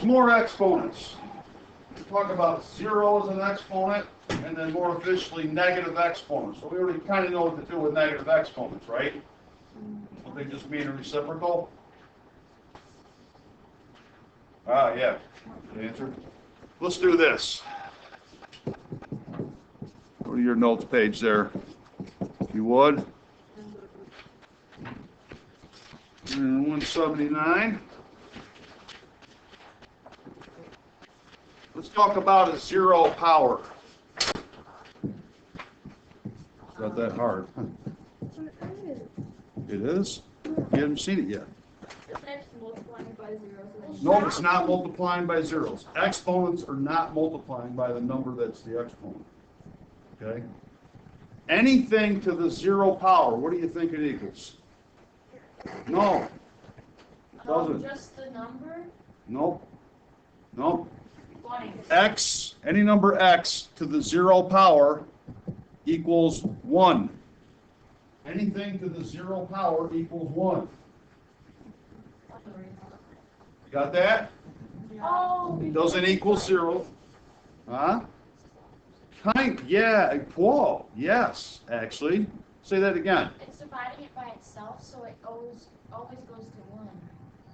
more exponents. We talk about 0 as an exponent, and then more officially negative exponents. So we already kind of know what to do with negative exponents, right? Well, they just mean a reciprocal. Ah, yeah. Good answer. Let's do this. Go to your notes page there, if you would. And 179. Let's talk about a 0 power. It's not that hard. It is? You haven't seen it yet. No, it's not multiplying by zeros. Exponents are not multiplying by the number that's the exponent. Okay? Anything to the 0 power, what do you think it equals? No. It doesn't. Just the number? Nope. Nope. 20. X, any number x to the 0 power equals 1. Anything to the 0 power equals 1. You got that? Oh. It doesn't equal 0. Huh? Yeah, whoa, yes, actually. Say that again. It's dividing it by itself, so it always goes to 1.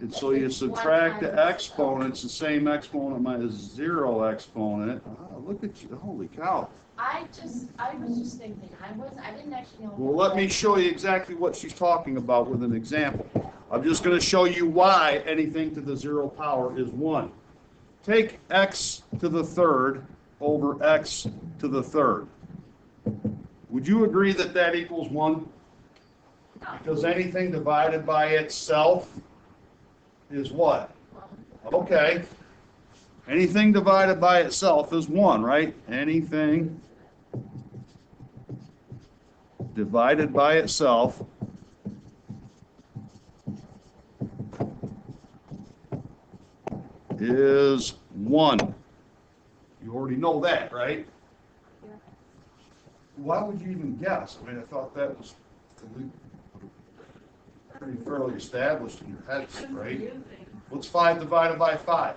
And so you subtract the exponents, the same exponent minus 0 exponent. Oh, look at you, holy cow. I was just thinking, I didn't actually know. Well, let me show you exactly what she's talking about with an example. I'm just going to show you why anything to the 0 power is 1. Take x to the third over x to the third. Would you agree that that equals 1? Because anything divided by itself is what? Okay. Anything divided by itself is 1, right? Anything divided by itself is 1. You already know that, right? Yeah. Why would you even guess? I mean, I thought that was pretty fairly established in your heads, right? What's 5 divided by 5?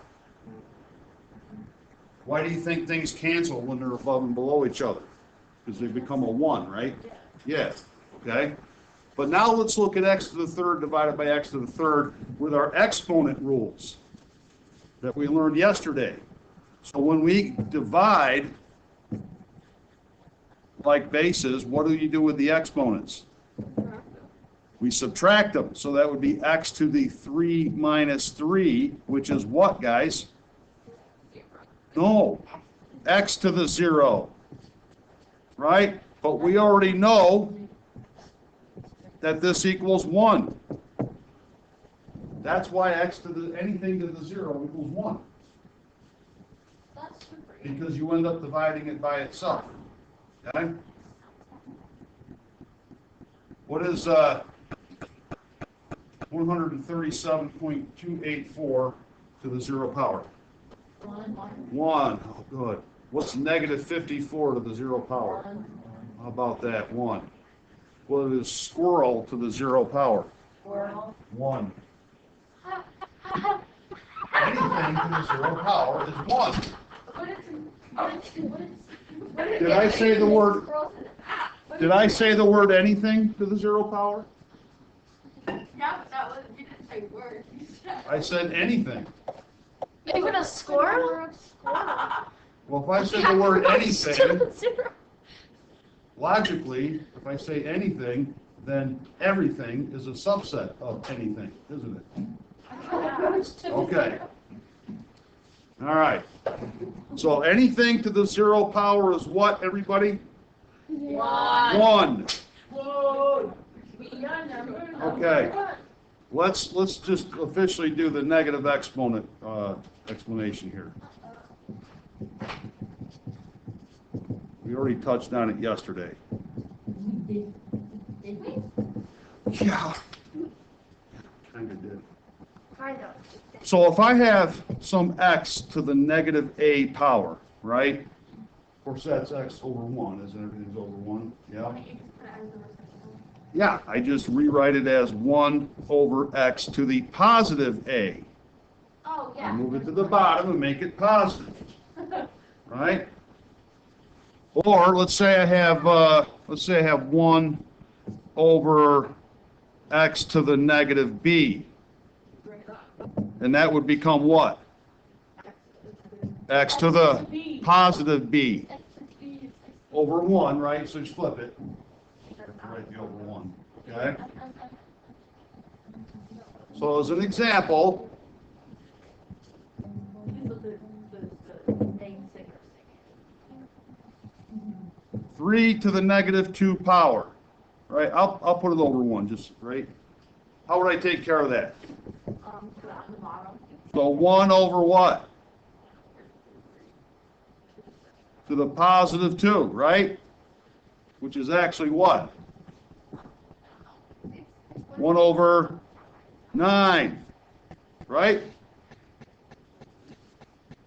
Why do you think things cancel when they're above and below each other? Because they become a 1, right? Yeah. Okay. But now let's look at x to the third divided by x to the third with our exponent rules that we learned yesterday. So when we divide like bases, what do you do with the exponents? We subtract them. So that would be x to the 3 minus 3, which is what, guys? No, x to the 0, right? But we already know that this equals 1. That's why x to the anything to the 0 equals 1. That's super. Because you end up dividing it by itself. Okay? What is 137.284 to the 0 power? 1. Oh, good. What's negative 54 to the 0 power? 1. How about that? 1. What is squirrel to the 0 power? 1. Anything to the 0 power is 1. Did I say the word? Did I say the word anything to the 0 power? Yeah, but that wasn't, you didn't say word. I said anything. Even a squirrel? Well, if I said the word anything, logically, if I say anything, then everything is a subset of anything, isn't it? Okay. All right. So anything to the 0 power is what, everybody? 1. Okay. Let's just officially do the negative exponent explanation here. We already touched on it yesterday. Did we? Yeah. Kind of did. Kind of. So if I have some x to the negative a power, right? Of course, that's x over 1, isn't everything's over 1? Yeah. Yeah, I just rewrite it as 1 over x to the positive a. Oh, I yeah. move it to the bottom and make it positive, right? Or let's say I have 1 over x to the negative b, and that would become what? X to the positive b over 1, right? So just flip it. Write the over 1, okay? So as an example, 3 to the negative 2 power, right? I'll put it over 1, just, right? How would I take care of that? So 1 over what? To the positive 2, right? Which is actually what? 1 over 9, right?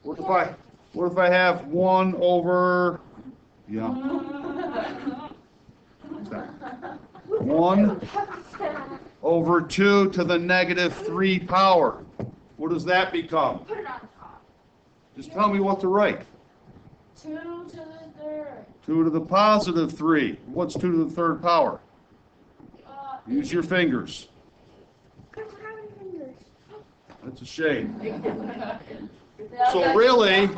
What if I have 1 over, yeah, 1 over 2 to the negative 3 power? What does that become? Put it on top. Just tell me what to write. 2 to the third. 2 to the positive 3. What's 2 to the third power? Use your fingers. That's a shame. So really,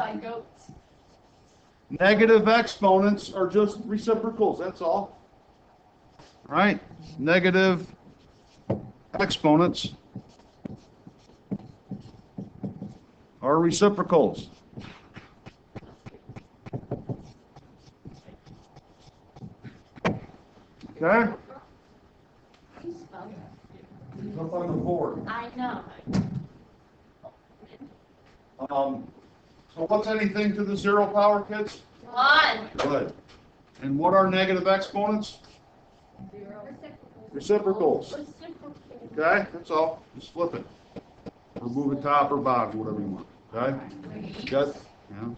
negative exponents are just reciprocals, that's all. Right? Negative exponents are reciprocals. Okay? It's up on the board. I know. So what's anything to the 0 power, kids? 1. Good. And what are negative exponents? 0. Reciprocals. Okay, that's all. Just flip it. Or move it top or bottom, whatever you want. Okay? Good? Yeah.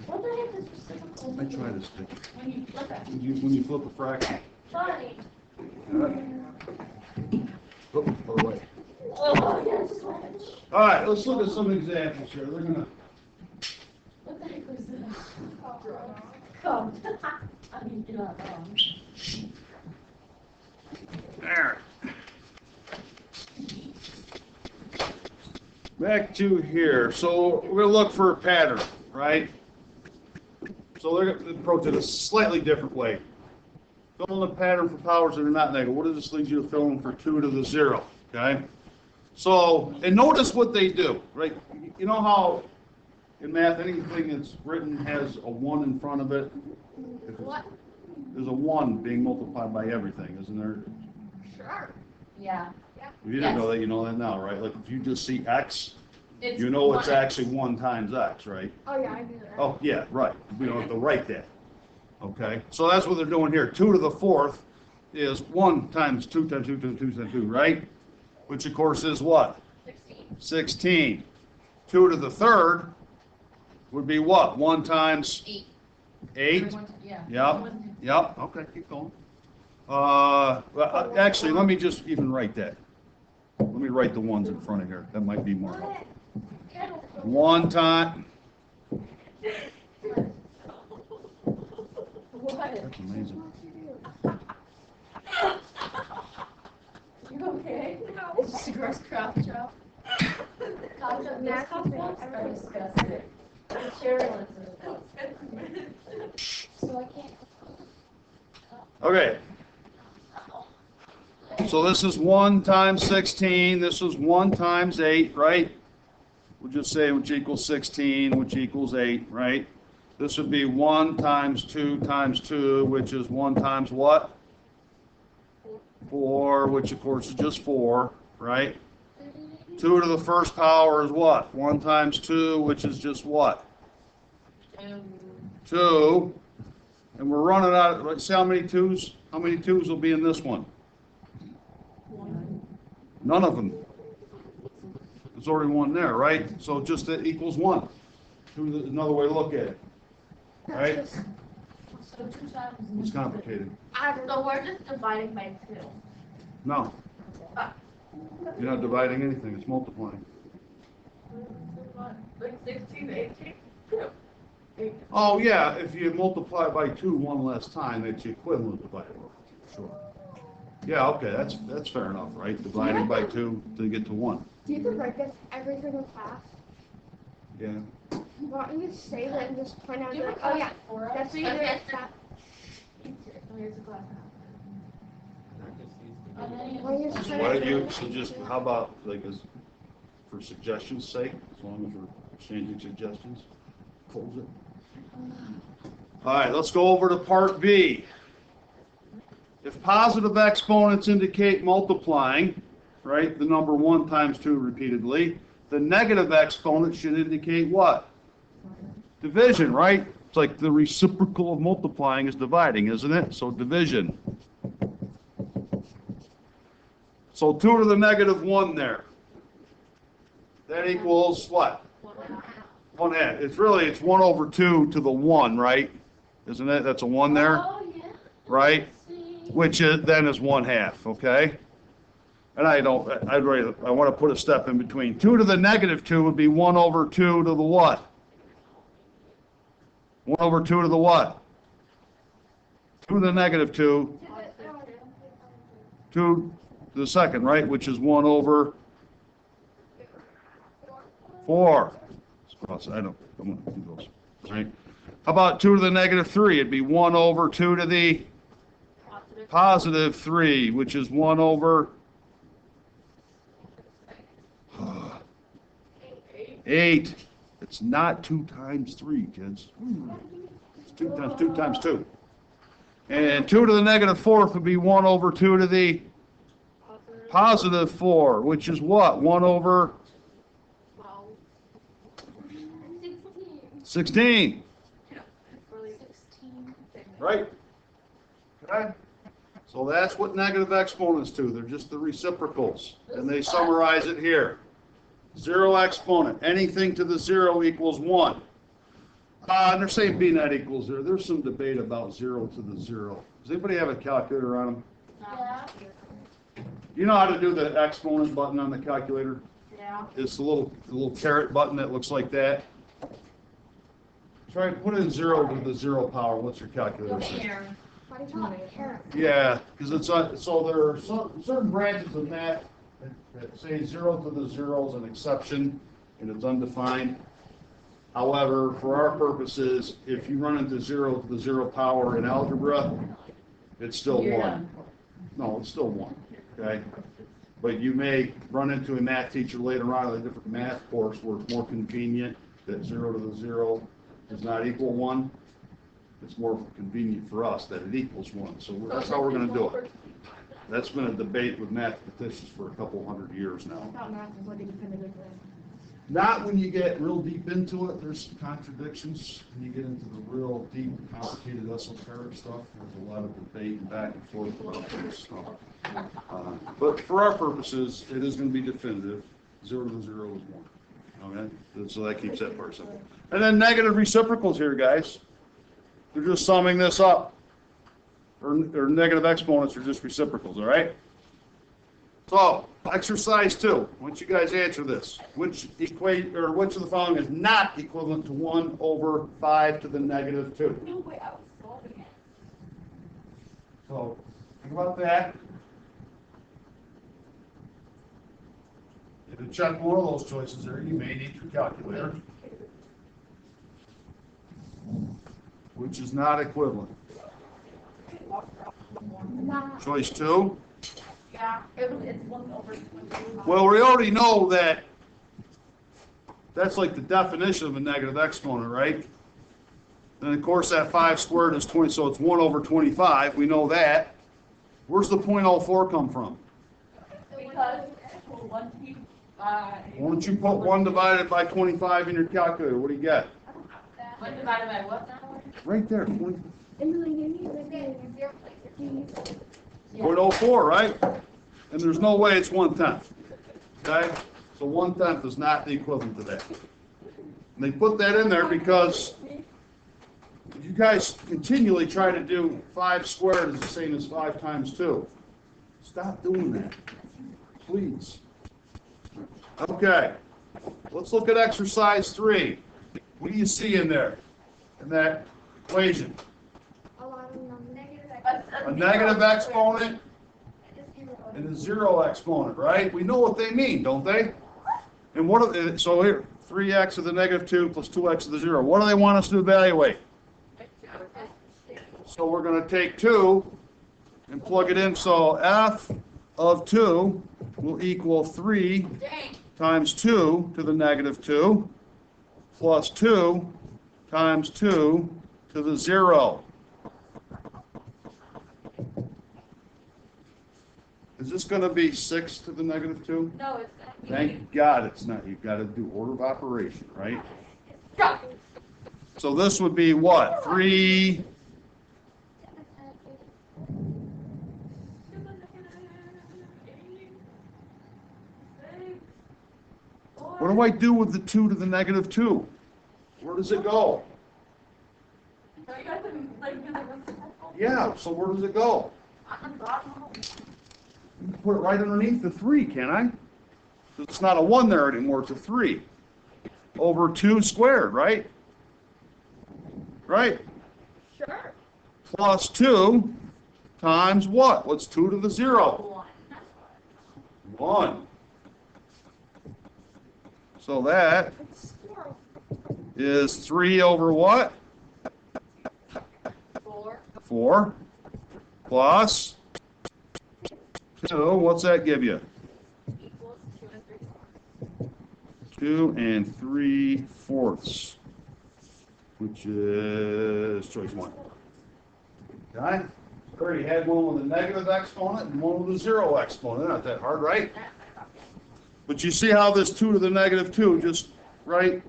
What the heck is reciprocal? I try to stick. When you flip it. When you flip a fraction. Funny. Oh, other way. Oh, yes. All right, let's look at some examples here. They're gonna. What the heck was this? Come. I mean, you're not wrong. There. Back to here. So we're gonna look for a pattern, right? So they're gonna approach it a slightly different way. Fill in a pattern for powers that are not negative. What does this lead you to fill in for 2 to the 0? Okay. So, and notice what they do, right? You know how in math anything that's written has a 1 in front of it? What? There's a 1 being multiplied by everything, isn't there? Sure. Yeah. If you didn't know that, you know that now, right? Like if you just see x, It's you know it's 1. actually 1 times x, right? Oh, yeah, I knew that. Oh, yeah, right. We don't have to write that. Okay, so that's what they're doing here. 2 to the 4th is 1 times 2 times 2 times 2 times 2, right? Which of course is what? 16. 16. 2 to the 3rd would be what? 1 times 8. 8? Yeah. Yep, yep, okay, keep going. Well, actually, let me just even write that. Let me write the ones in front of here. That might be more helpful. 1 time. What? That's amazing. You okay? No. It's just a gross crop job. These couples are disgusting. Sherilyn's disgusting. So I can't. Okay. So this is 1 times 16. This is 1 times 8, right? We'll just say which equals 16, which equals 8, right? This would be 1 times 2 times 2, which is 1 times what? 4, which of course is just 4, right? 2 to the 1st power is what? 1 times 2, which is just what? 2. And we're running out. Let's see how many 2's? How many 2's will be in this one? None of them. There's already 1 there, right? So just that equals 1. Another way to look at it. Right? So 2 times. It's complicated. So we're just dividing by 2. No. You're not dividing anything, it's multiplying. Like 16, 18? Oh, yeah, if you multiply by 2 one less time, it's equivalent divided by 2, sure. Yeah, okay, that's fair enough, right? Dividing by 2 to get to 1. Do you have to write this every single class? Yeah. Why don't you just save it and just point out Do you like, have oh yeah, for us? that's either that. Here's the glass. Or you just Why don't you, so just, how about, like, as, for suggestions' sake, as long as we're exchanging suggestions, close it. All right, let's go over to part B. If positive exponents indicate multiplying, right, the number 1 times 2 repeatedly, the negative exponent should indicate what? Division, right? It's like the reciprocal of multiplying is dividing, isn't it? So division. So 2 to the negative 1 there. That equals what? 1/2. It's 1 over 2 to the 1, right? Isn't it? That's a 1 there, Oh, yeah. right? Which is, then is 1/2, okay? And I want to put a step in between. 2 to the negative 2 would be 1 over 2 to the what? 1 over 2 to the what? 2 to the negative 2, 2 to the second, right? Which is 1 over 4. I don't want to do those, right? How about 2 to the negative 3? It'd be 1 over 2 to the positive 3, which is 1 over 8. It's not 2 times 3, kids. It's 2 times 2 times 2. And 2 to the negative 4th would be 1 over 2 to the positive 4, which is what? 1 over 16. Right? Okay? So that's what negative exponents do. They're just the reciprocals. And they summarize it here. 0 exponent. Anything to the 0 equals 1. And they're saying B net equals 0. There's some debate about 0 to the 0. Does anybody have a calculator on them? Yeah. You know how to do the exponent button on the calculator? Yeah. It's the little caret button that looks like that. Try put in 0 to the 0 power. What's your calculator say? Here. Why do you call it carrot? Yeah, because it's so there are certain branches of math that say 0 to the 0 is an exception and it's undefined. However, for our purposes, if you run into 0 to the 0 power in algebra, it's still 1. No, it's still 1. Okay, but you may run into a math teacher later on in a different math course where it's more convenient that 0 to the 0 does not equal 1. It's more convenient for us that it equals 1. So that's how we're going to do it. That's been a debate with mathematicians for a couple hundred years now. I thought math was like a definitive thing. Not when you get real deep into it. There's some contradictions. When you get into the real deep, complicated esoteric stuff, there's a lot of debate and back and forth about this stuff. But for our purposes, it is going to be definitive. 0 to the 0 is 1. Okay? So that keeps that part simple. And then negative reciprocals here, guys. They're just summing this up. Or negative exponents are just reciprocals, all right? So, exercise 2. I want you guys to answer this. Which of the following is not equivalent to 1 over 5 to the negative 2? No way, I was solving it. So, think about that. If you check one of those choices there, you may need your calculator. Which is not equivalent. Choice 2. Yeah, it's 1 over 25. Well, we already know that that's like the definition of a negative exponent, right? And of course that 5 squared is 20, so it's 1 over 25. We know that. Where's the 0.04 come from? Because 125. Why don't you put 1 divided by 25 in your calculator? What do you get? 1 divided by what now? Right there, 20. Emily, you need to 0.04, right? And there's no way it's 1/10. Okay? So 1/10 is not the equivalent to that. And they put that in there because you guys continually try to do 5 squared is the same as 5 times 2. Stop doing that. please. Okay, let's look at exercise 3. What do you see in there, in that equation? A lot of numbers. A negative exponent and a zero exponent, right? We know what they mean, don't they? And what are they, so here, 3x to the negative 2 plus 2x to the 0. What do they want us to evaluate? So we're going to take 2 and plug it in. So f of 2 will equal 3 times 2 to the negative 2 plus 2 times 2 to the 0. Is this going to be 6 to the negative 2? No, it's not. Thank God it's not. You've got to do order of operation, right? So this would be what? 3. What do I do with the 2 to the negative 2? Where does it go? Yeah, so where does it go? You can put it right underneath the 3, can't I? It's not a 1 there anymore, it's a 3. Over 2 squared, right? Right? Sure. Plus 2 times what? What's 2 to the 0? 1. So that is 3 over what? 4 plus 2. What's that give you? 2 3/4, which is choice 1. Okay? I already had one with a negative exponent and one with a 0 exponent. They're not that hard, right? But you see how this 2 to the negative 2 just, right?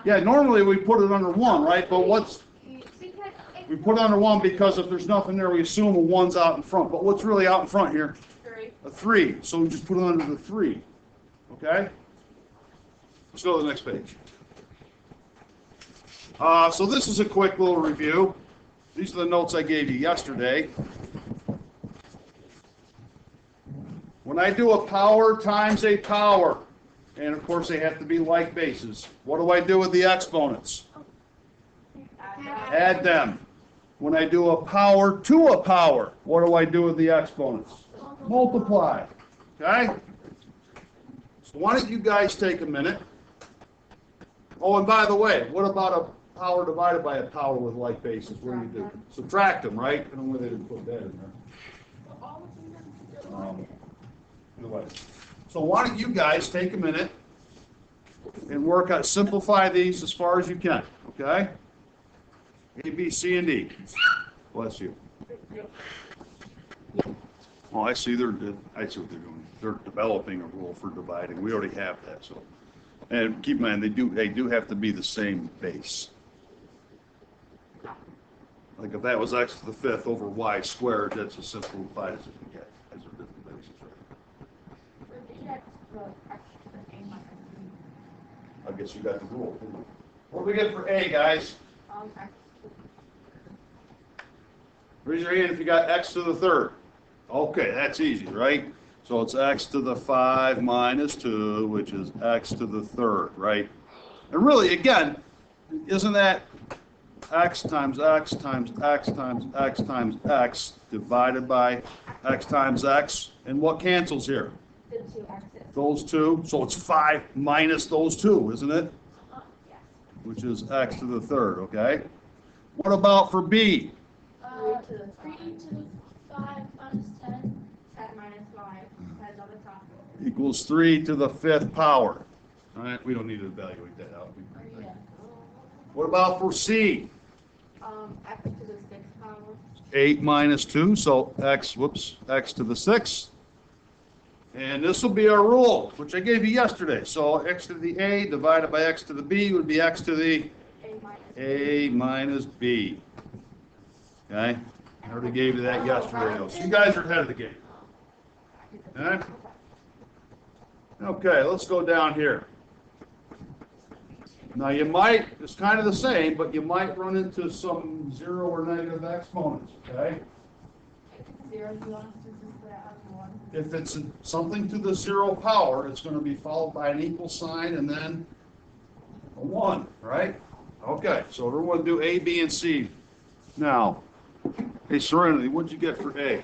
Yeah, normally we put it under 1, right? But we put it under 1 because if there's nothing there, we assume a 1's out in front. But what's really out in front here? 3. A 3. So we just put it under the 3. Okay? Let's go to the next page. So this is a quick little review. These are the notes I gave you yesterday. When I do a power times a power, and of course they have to be like bases, what do I do with the exponents? Add them. When I do a power to a power, what do I do with the exponents? Multiply. Okay? So why don't you guys take a minute. Oh, and by the way, what about a power divided by a power with like bases? What do you do? Subtract them, right? I don't know why they didn't put that in there. Anyway. So why don't you guys take a minute and work out, simplify these as far as you can, okay? A, B, C, and D. Bless you. Oh, I see I see what they're doing. They're developing a rule for dividing. We already have that, so. And keep in mind, they do have to be the same base. Like if that was x to the 5th over y squared, that's as simplified as it can get. As a different basis, right? I guess you got the rule. What do we get for A, guys? Raise your hand if you got x to the 3rd. Okay, that's easy, right? So it's x to the 5 minus 2, which is x to the 3rd, right? And really, again, isn't that x times x times x times x times x divided by x times x? And what cancels here? The 2 x's. Those two. So it's 5 minus those 2, isn't it? Yes. Which is x to the 3rd, okay? What about for B? 3 to the 5 minus 10. 10 minus 5. 10's on the top. Equals 3 to the 5th power. All right, we don't need to evaluate that out. Yeah. What about for C? X to the 6th power. 8 minus 2, so x to the 6th. And this will be our rule, which I gave you yesterday. So x to the A divided by x to the B would be x to the A minus B. Okay? I already gave you that yesterday, though. So you guys are ahead of the game. All right? Okay, let's go down here. Now you might, it's kind of the same, but you might run into some 0 or negative exponents, okay? 0, do you want us to just put it as 1? if it's something to the 0 power, it's going to be followed by an equal sign and then a 1, right? Okay, so everyone do A, B, and C. Now, hey, Serenity, what'd you get for A?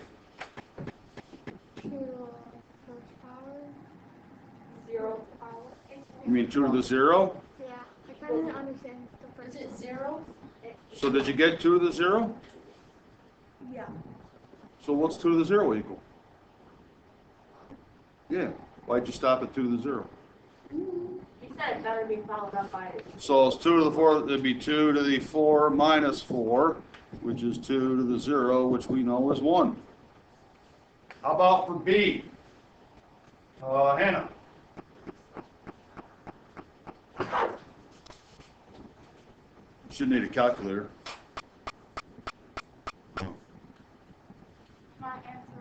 2 first power. 0 power. You mean 2 to the 0? Yeah, I kind of understand the Is first. it 0? So did you get 2 to the 0? Yeah. So what's 2 to the 0 equal? Yeah, why'd you stop at 2 to the 0? He said it better be followed up by. So it's 2 to the 4, it'd be 2 to the 4 minus 4, which is 2 to the 0, which we know is 1. How about for B? Hannah? Should need a calculator.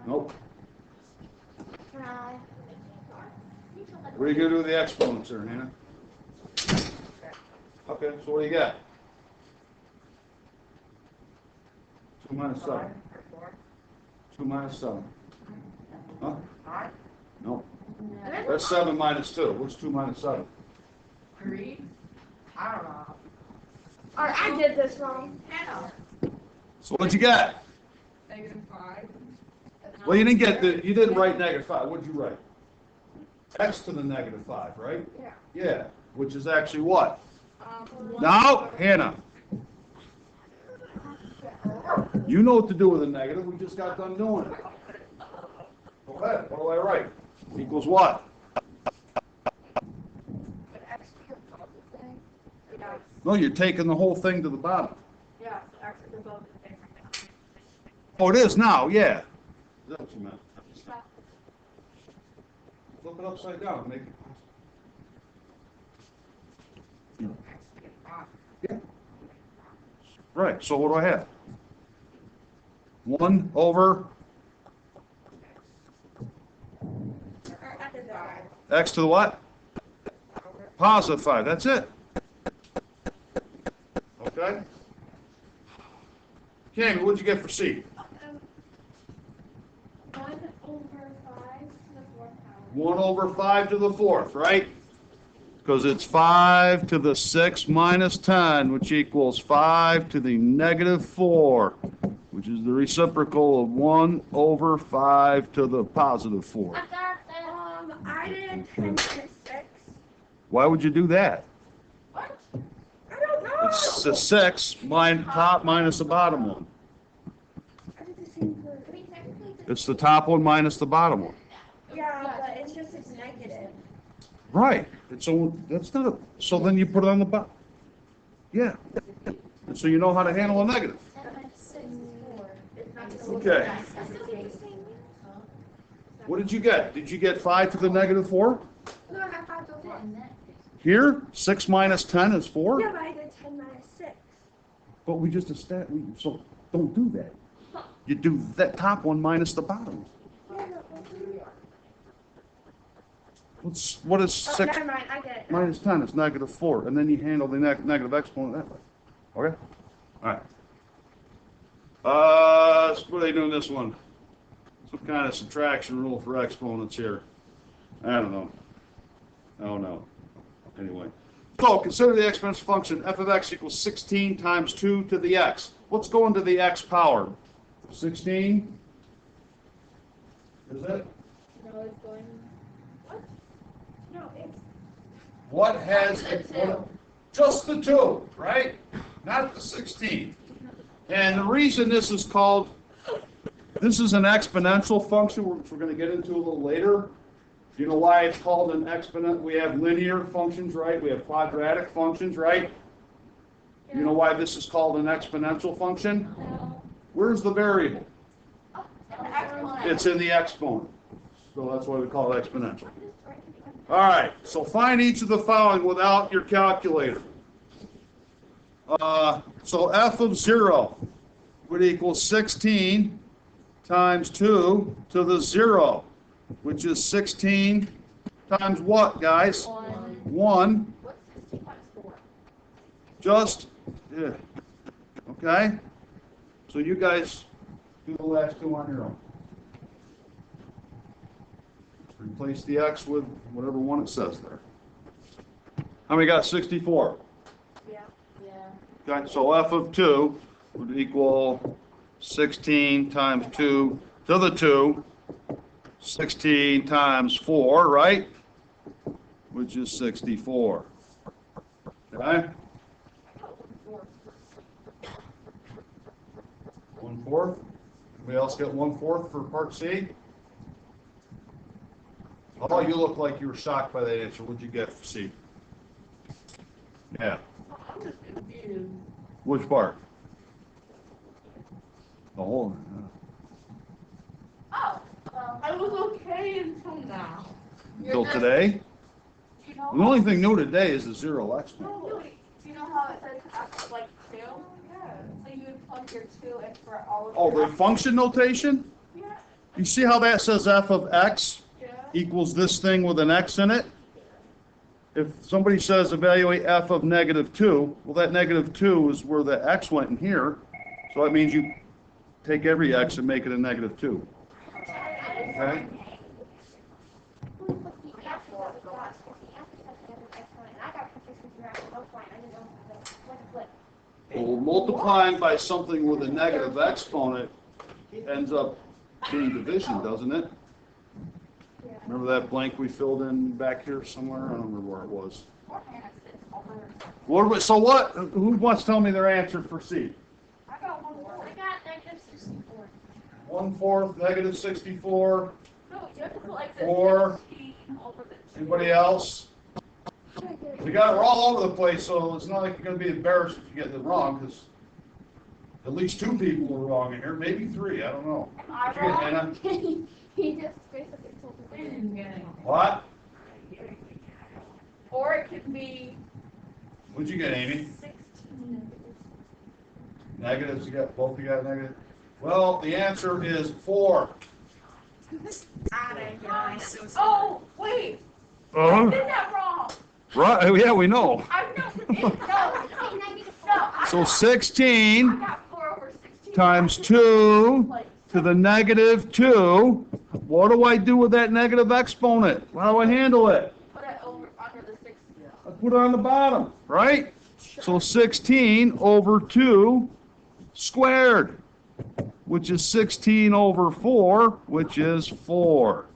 Nope. Can I? What are you gonna do with the exponents there, Hannah? Okay, so what do you got? 2 minus 7. 2 minus 7. Huh? No. That's 7 minus 2. What's 2 minus 7? 3? I don't know. Or I did this wrong. So what'd you get? -5. Well, you didn't write -5. What'd you write? X to the -5, right? Yeah. Yeah, which is actually what? 1. Now, Hannah. You know what to do with a negative. We just got done doing it. Go ahead. What do I write? Equals what? No, you're taking the whole thing to the bottom. Yeah, X is above the thing. Oh, it is now, yeah. Is that what you meant? Flip it upside down, make it. Yeah. Right, so what do I have? 1 over x to the what? Positive 5, that's it. Okay? Cammy, what'd you get for C? 1 over 5 to the 4th power. 1 over 5 to the 4th, right? Because it's 5 to the 6 minus 10, which equals 5 to the -4, which is the reciprocal of 1 over 5 to the positive 4. I did 10 to 6. Why would you do that? What? I don't know. It's the 6 top minus the bottom one. I did the same for. It's the top one minus the bottom one. Yeah, but it's just it's negative. Right. And so that's not a, so then you put it on the bottom. Yeah. And so you know how to handle a negative. Okay. What did you get? Did you get 5 to the -4? No, I got 5 to 4. Here, 6 minus 10 is 4? Yeah, but I did 10 minus 6. But we just so don't do that. You do that top one minus the bottom. Yeah, What is oh, 6 never mind, I get it. minus 10? It's -4. And then you handle the negative exponent that way. Okay? All right. What are they doing this one? Some kind of subtraction rule for exponents here. I don't know. Oh, no. Anyway. So, consider the exponential function f of x equals 16 times 2 to the x. What's going to the x power? 16? Is it? No, it's going. What? No, it's. What has The two. just the 2, right? Not the 16. And the reason this is called, this is an exponential function, which we're going to get into a little later. You know why it's called an exponent? We have linear functions, right? We have quadratic functions, right? You know why this is called an exponential function? No. Where's the variable? Oh, it's an exponent. It's in the exponent. So that's why we call it exponential. All right, so find each of the following without your calculator. So f of 0 would equal 16 times 2 to the 0, which is 16 times what, guys? 1. What's 16 times 4? Just, yeah. Okay? So you guys do the last two on your own. Replace the x with whatever one it says there. How many got 64? Yeah. Yeah. Okay, so f of 2 would equal 16 times 2 to the 2, 16 times 4, right? Which is 64. Okay? 1/4. Anybody else get 1/4 for part C? Oh, you look like you were shocked by that answer. What'd you get for C? Yeah. I'm just confused. Which part? The whole. Oh, I was okay until now. Until today? You know, The only thing new today is the zero exponent. no, wait, you know how it says F like 2? Yeah. So you would plug your 2 in for all of Oh, your the function notation? Yeah. You see how that says f of x Yeah. equals this thing with an x in it? If somebody says evaluate f of -2, well, that -2 is where the x went in here. So that means you take every x and make it a -2. Okay? Well, multiplying by something with a negative exponent ends up being division, doesn't it? Remember that blank we filled in back here somewhere? I don't remember where it was. So what? Who wants to tell me their answer for C? I got 1/4. I got -64. 1/4, -64. No, you have to put like this. Or 16 over the 2. anybody else? We got it all over the place, so it's not like you're going to be embarrassed if you get it wrong, because at least 2 people were wrong in here, maybe 3. I don't know. I Did you get Anna? He just basically told me. What? Or it could be What'd you get, Amy? 16. Negatives, you got, both you got negative? Well, the answer is 4. Oh, wait. I did that wrong. Right, yeah, we know. I no. So 16 I got 4 over 16. times 2 Like, to the -2. What do I do with that negative exponent? How do I handle it? put it over under the 16. I put it on the bottom, right? So 16 over 2 squared, which is 16 over 4, which is 4.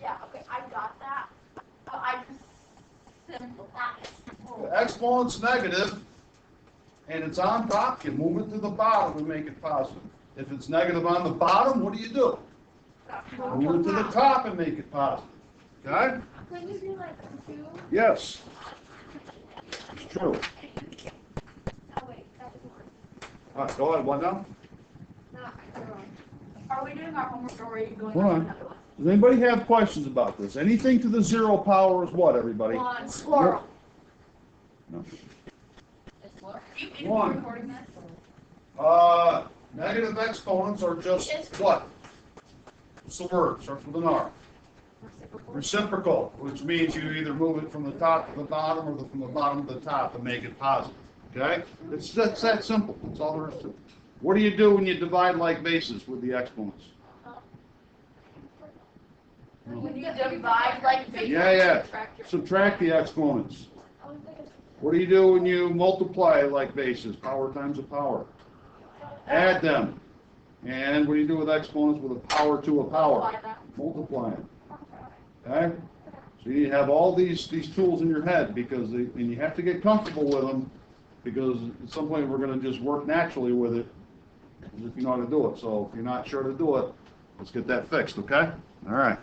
Yeah, okay, I got that. But I just simplified The it. exponent's negative, and it's on top, you move it to the bottom and make it positive. If it's negative on the bottom, what do? Move it to the top and make it positive. Okay? Could you do like 2? Yes. It's true. Oh wait, that doesn't work. All right, go ahead, what now? No, I'm wrong. Are we doing our homework or are you going Hold on on. another one? Does anybody have questions about this? Anything to the 0 power is what, everybody? One. Squirrel. No. You One. recording this? Negative exponents are just what? What's the word? Starts with an R. Reciprocal, which means you either move it from the top to the bottom or from the bottom to the top to make it positive. Okay? It's that simple. That's all there is to it. What do you do when you divide like bases with the exponents? When you divide like bases, Yeah. subtract your- Subtract the exponents. I was thinking What do you do when you multiply like bases? Power times a power. Add them. And what do you do with exponents with a power to a power? Multiply that. Multiply them. Okay? So you have all these tools in your head because and you have to get comfortable with them because at some point we're going to just work naturally with it if you know how to do it. So if you're not sure to do it, let's get that fixed, okay? All right.